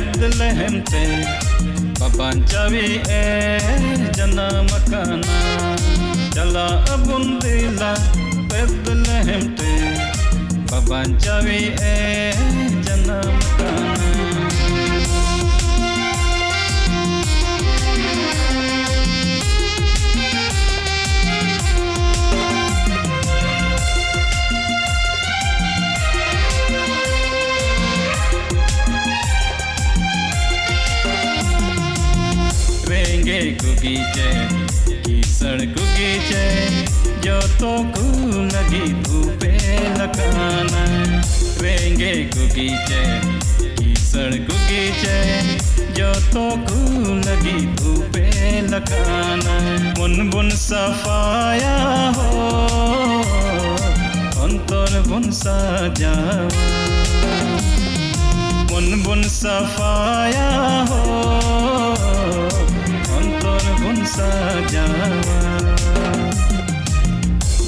Bethlehem te Papancawi janam kana Jala abundila Bethlehem te Papancawi janam kana Kugiche, kisar kugiche, joto ku lagi dhupe lakana. Renge kugiche, kisar kugiche, joto ku lagi dhupe lakana. Mun bun safaya ho, antor bun sajawa. Mun bun safaya ho. Sajawa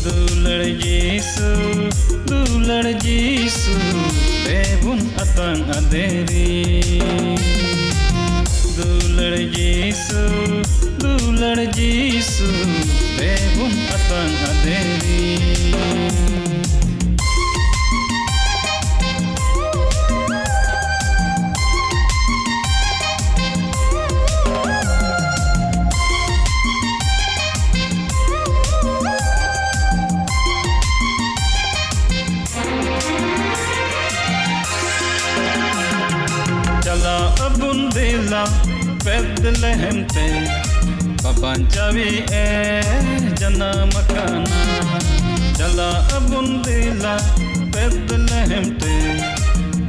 Dulad Jisu Bebun atang aderi Dulad Jisu Bebun atang aderi Abundila Bethlehem te Papancawi janam kana Jala abundila Bethlehem te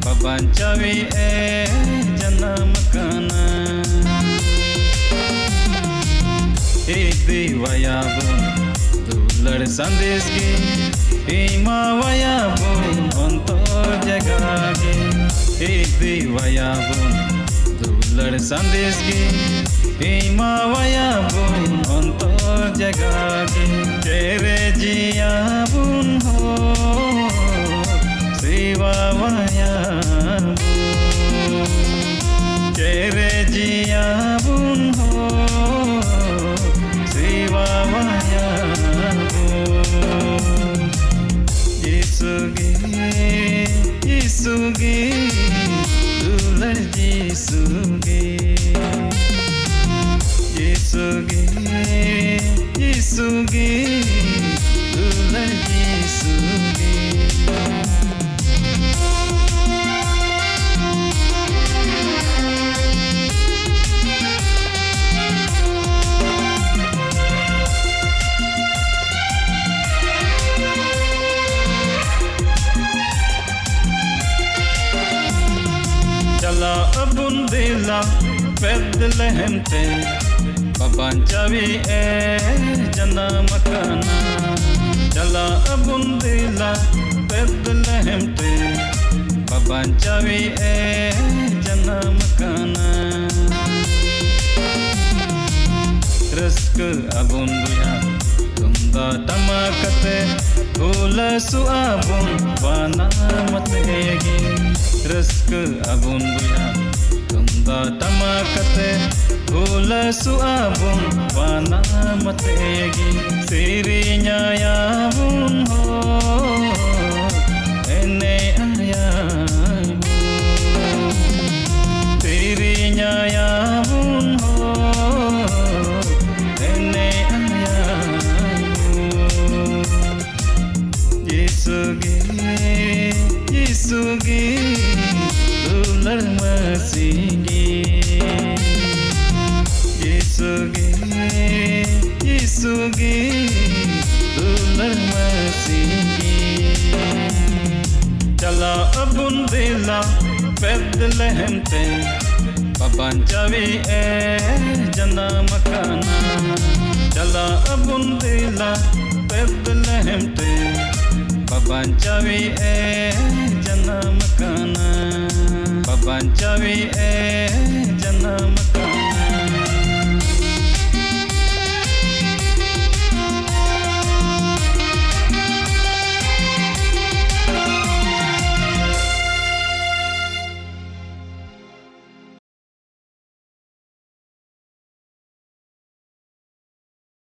Papancawi janam kana Iti wayabun Dulad sandesgi Ima wayabun Ontor jagage Iti wayabun Dulad sandesgi Ima wayabun Ontor jagage Tere jiyabun ho Siva wayabun Tere jiyabun ho Siva wayabun Jisugi Dulad Jisugi Dulad Jisugi Jala abundila Bethlehem te Papancawi janam kana Jala abundila Bethlehem te Papancawi janam kana Raska abunduya Tunda tamakate Hula suabun Vanamategi Raska abunduya Tunda tamakate Hula suabun Vanamategi Sirinya yabun ho Ene ayabun Sirinya yabun ho Ene ayabun Jisugi Dulad masigi Jisugi Dulad masigi Jala abundila Bethlehem te Papancawi janam kana Jala abundila Bethlehem te Papancawi janam kana Papancawi janam kana